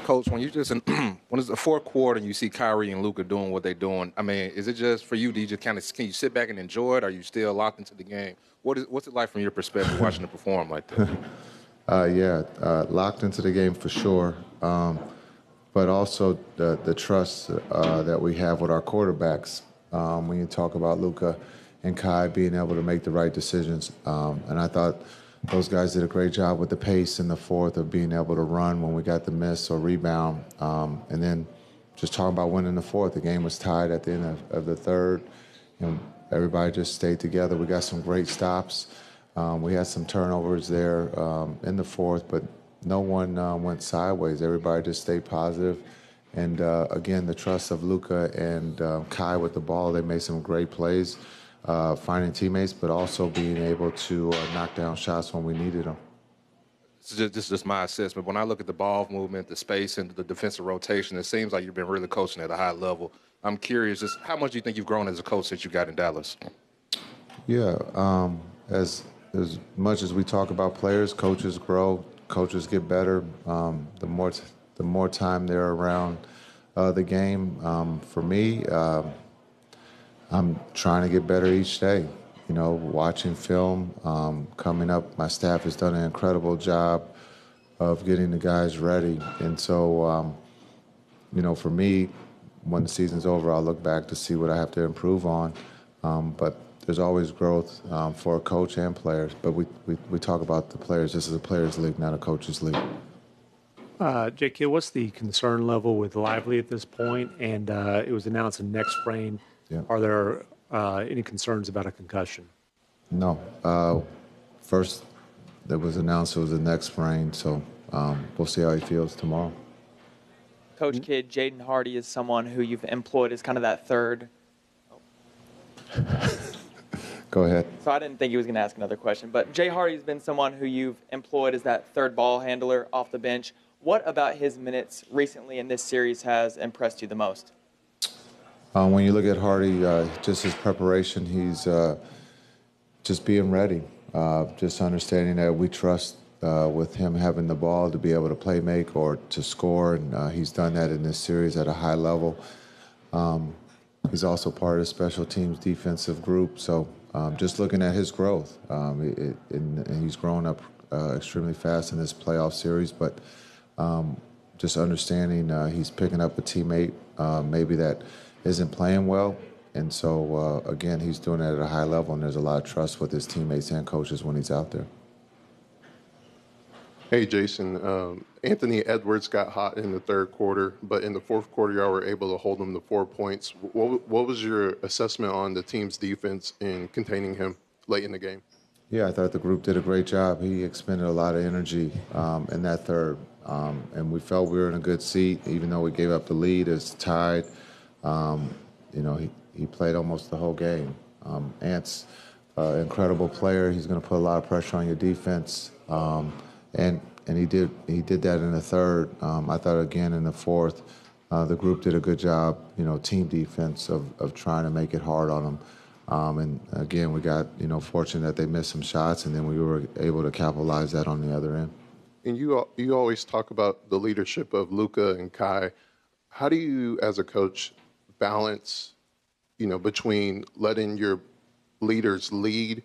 Coach, when you just when it's the fourth quarter and you see Kyrie and Luka doing what they're doing, I mean, is it just for you? Do you just can you sit back and enjoy it? Are you still locked into the game? What's it like from your perspective watching them perform like that? Locked into the game for sure, but also the trust that we have with our quarterbacks. When you talk about Luka and Kai being able to make the right decisions, and I thought those guys did a great job with the pace in the fourth of being able to run when we got the miss or rebound. And then just talking about winning the fourth. The game was tied at the end of the third. Everybody just stayed together. We got some great stops. We had some turnovers there in the fourth, but no one went sideways. Everybody just stayed positive. And, again, the trust of Luka and Kai with the ball, they made some great plays. Finding teammates, but also being able to knock down shots when we needed them. This is just my assessment. When I look at the ball movement, the space, and the defensive rotation, it seems like you've been really coaching at a high level. I'm curious, just how much do you think you've grown as a coach since you got in Dallas? Yeah, as much as we talk about players, coaches grow, coaches get better. The more time they're around the game. For me, I'm trying to get better each day, watching film, coming up. My staff has done an incredible job of getting the guys ready. And so, for me, when the season's over, I'll look back to see what I have to improve on. But there's always growth for a coach and players. But we talk about the players. This is a players' league, not a coaches' league. JK, what's the concern level with Lively at this point? And it was announced a neck sprain. Yeah. Are there any concerns about a concussion? No. First, it was announced it was a neck sprain, so we'll see how he feels tomorrow. Coach Kidd, Jaden Hardy is someone who you've employed as kind of that third. Go ahead. So I didn't think he was going to ask another question, but Jay Hardy's been someone who you've employed as that third ball handler off the bench. What about his minutes recently in this series has impressed you the most? When you look at Hardy, just his preparation, he's just being ready, just understanding that we trust with him having the ball to be able to play make or to score, and he's done that in this series at a high level. He's also part of the special teams defensive group, so just looking at his growth, and he's grown up extremely fast in this playoff series, but just understanding he's picking up a teammate maybe that isn't playing well, and so again, he's doing it at a high level, and there's a lot of trust with his teammates and coaches when he's out there. Hey, Jason. Anthony Edwards got hot in the third quarter, but in the fourth quarter, y'all were able to hold him to 4 points. What was your assessment on the team's defense in containing him late in the game? Yeah, I thought the group did a great job. He expended a lot of energy in that third, and we felt we were in a good seat, even though we gave up the lead. It's tied. He played almost the whole game. Ant's an incredible player. He's going to put a lot of pressure on your defense, and he did that in the third. I thought again in the fourth, the group did a good job. Team defense of trying to make it hard on them. And again, we got fortunate that they missed some shots, and then we were able to capitalize that on the other end. And you always talk about the leadership of Luka and Kai. How do you, as a coach, balance, between letting your leaders lead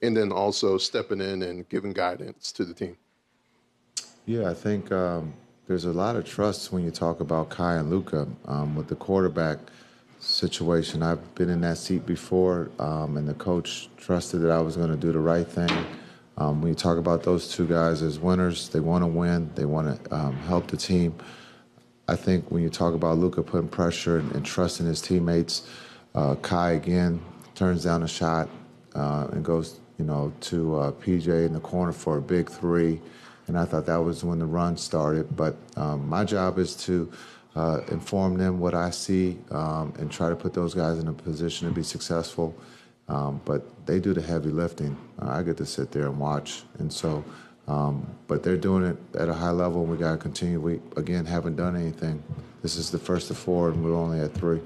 and then also stepping in and giving guidance to the team? Yeah, I think there's a lot of trust when you talk about Kai and Luka with the quarterback situation. I've been in that seat before, and the coach trusted that I was going to do the right thing. When you talk about those two guys as winners, they want to win. They want to help the team. I think when you talk about Luka putting pressure and trusting his teammates, Kai again turns down a shot and goes, to PJ in the corner for a big three. And I thought that was when the run started. But my job is to inform them what I see and try to put those guys in a position to be successful. But they do the heavy lifting. I get to sit there and watch. And so, but they're doing it at a high level, and we got to continue. We, again, haven't done anything. This is the first of four, and we're only at three.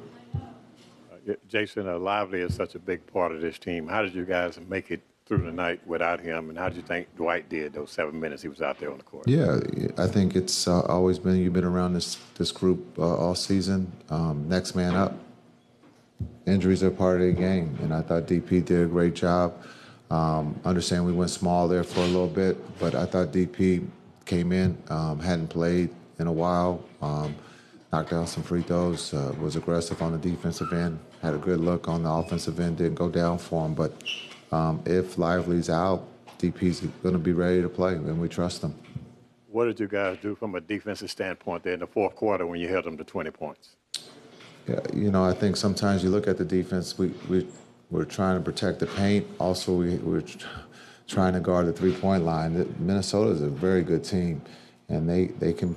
Jason, Lively is such a big part of this team. How did you guys make it through the night without him, and how did you think Dwight did those 7 minutes he was out there on the court? Yeah, I think it's always been, you've been around this group all season. Next man up. Injuries are part of the game, and I thought DP did a great job. Understand we went small there for a little bit, but I thought DP came in, hadn't played in a while, knocked down some free throws, was aggressive on the defensive end, had a good look on the offensive end, didn't go down for him. But if Lively's out, DP's going to be ready to play, and we trust him. What did you guys do from a defensive standpoint there in the fourth quarter when you held them to 20 points? Yeah, I think sometimes you look at the defense, we're trying to protect the paint. Also, we're trying to guard the three-point line. Minnesota is a very good team, and they can,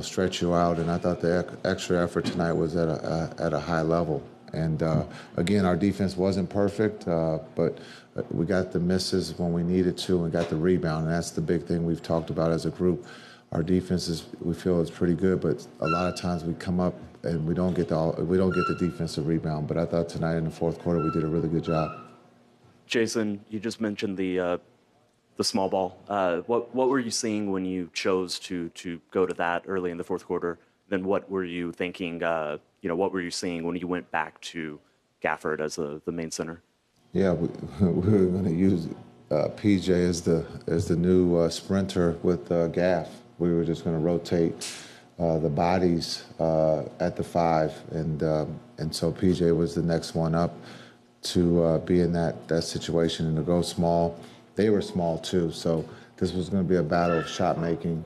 stretch you out. And I thought the extra effort tonight was at a high level. And again, our defense wasn't perfect, but we got the misses when we needed to and got the rebound. And that's the big thing we've talked about as a group. Our defense we feel is pretty good, but a lot of times we come up and we don't get the defensive rebound. But I thought tonight in the fourth quarter we did a really good job. Jason, you just mentioned the small ball. What were you seeing when you chose to go to that early in the fourth quarter? Then what were you thinking? What were you seeing when you went back to Gafford as the main center? Yeah, we were going to use PJ as the new sprinter with Gaff. We were just going to rotate the bodies at the 5, and so PJ was the next one up to be in that situation and to go small. They were small too, so this was going to be a battle of shot making.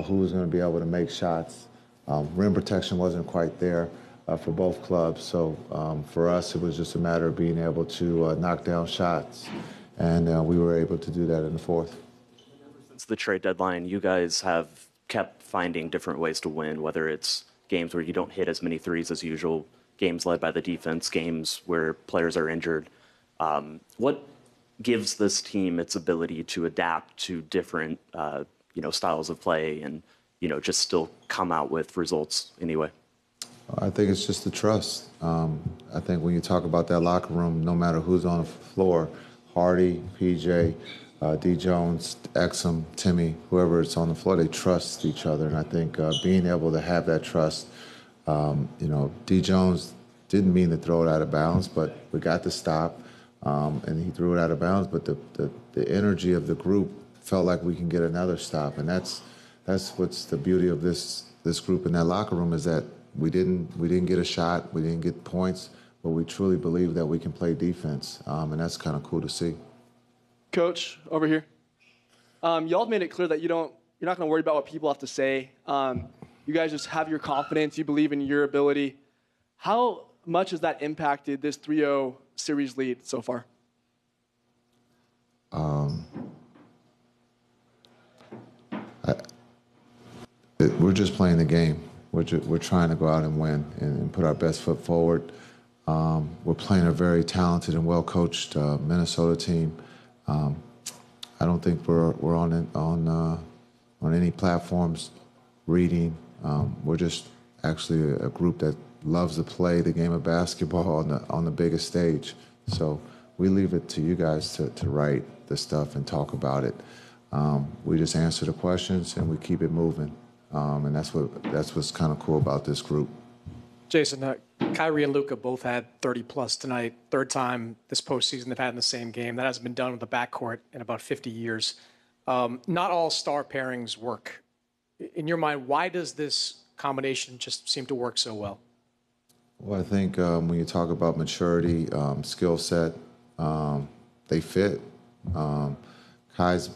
Who was going to be able to make shots? Rim protection wasn't quite there for both clubs, so for us it was just a matter of being able to knock down shots, and we were able to do that in the fourth. Since the trade deadline, you guys have kept finding different ways to win, whether it's games where you don't hit as many threes as usual, games led by the defense, games where players are injured. What gives this team its ability to adapt to different styles of play and just still come out with results anyway? I think it's just the trust. I think when you talk about that locker room, no matter who's on the floor, Hardy, PJ, D. Jones, Exum, Timmy, whoever is on the floor, they trust each other. And I think being able to have that trust, D. Jones didn't mean to throw it out of bounds, but we got the stop, and he threw it out of bounds. But the energy of the group felt like we can get another stop, and that's what's the beauty of this group in that locker room, is that we didn't get a shot, we didn't get points, but we truly believe that we can play defense, and that's kind of cool to see. Coach, over here. Y'all made it clear that you're not going to worry about what people have to say. You guys just have your confidence. You believe in your ability. How much has that impacted this 3-0 series lead so far? We're just playing the game. We're trying to go out and win and put our best foot forward. We're playing a very talented and well-coached Minnesota team. I don't think we're on any platforms reading. We're just actually a group that loves to play the game of basketball on the biggest stage. So we leave it to you guys to write the stuff and talk about it. We just answer the questions and we keep it moving. And that's what's kind of cool about this group. Jason, Kyrie and Luka both had 30-plus tonight. Third time this postseason they've had in the same game. That hasn't been done with the backcourt in about 50 years. Not all star pairings work. In your mind, why does this combination just seem to work so well? Well, I think when you talk about maturity, skill set, they fit. Kai's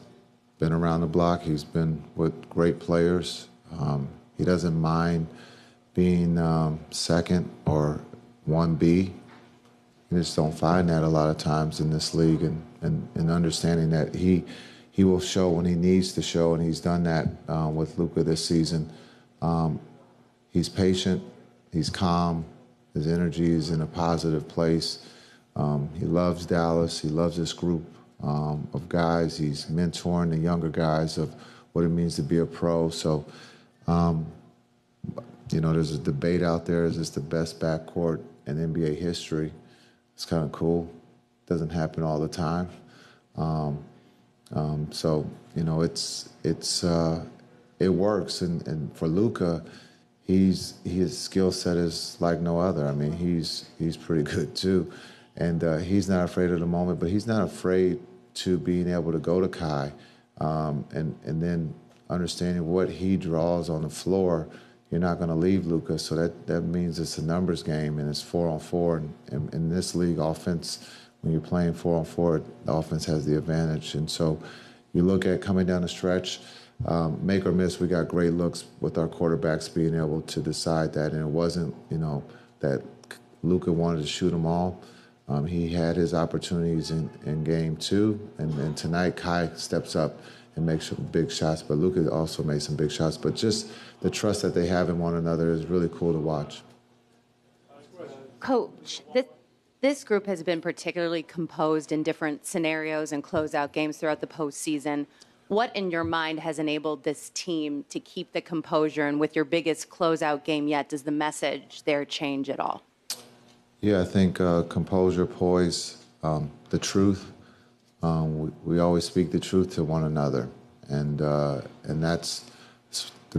been around the block. He's been with great players. He doesn't mind being second or 1B. You just don't find that a lot of times in this league, and understanding that he will show when he needs to show, and he's done that with Luka this season. He's patient, he's calm, his energy is in a positive place. He loves Dallas, he loves this group of guys. He's mentoring the younger guys of what it means to be a pro. So, there's a debate out there, is this the best backcourt in NBA history? It's kind of cool. Doesn't happen all the time. So it works, and for Luka, his skill set is like no other. I mean, he's pretty good too, and he's not afraid of the moment, but he's not afraid to being able to go to Kai, and then understanding what he draws on the floor. You're not going to leave Luka, so that means it's a numbers game, and it's 4-on-4. And in this league, offense, when you're playing 4-on-4, the offense has the advantage. And so you look at coming down the stretch, make or miss, we got great looks with our quarterbacks being able to decide that. And it wasn't, that Luka wanted to shoot them all. He had his opportunities in game 2, and tonight Kai steps up and makes some big shots, but Luka also made some big shots. But just the trust that they have in one another is really cool to watch. Coach, this group has been particularly composed in different scenarios and closeout games throughout the postseason. What in your mind has enabled this team to keep the composure? And with your biggest closeout game yet, does the message there change at all? Yeah, I think composure, poise, the truth. We always speak the truth to one another, and that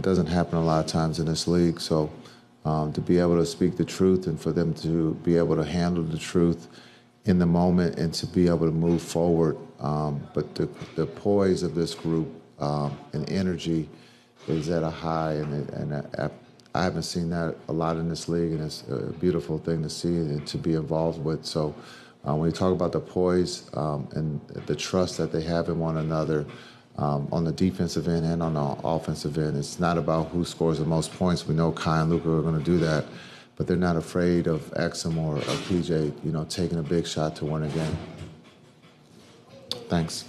doesn't happen a lot of times in this league. So to be able to speak the truth and for them to be able to handle the truth in the moment and to be able to move forward. But the poise of this group and energy is at a high, and I haven't seen that a lot in this league, and it's a beautiful thing to see and to be involved with. So when you talk about the poise and the trust that they have in one another on the defensive end and on the offensive end, it's not about who scores the most points. We know Kai and Luka are going to do that, but they're not afraid of Exum or PJ, taking a big shot to win a game. Thanks.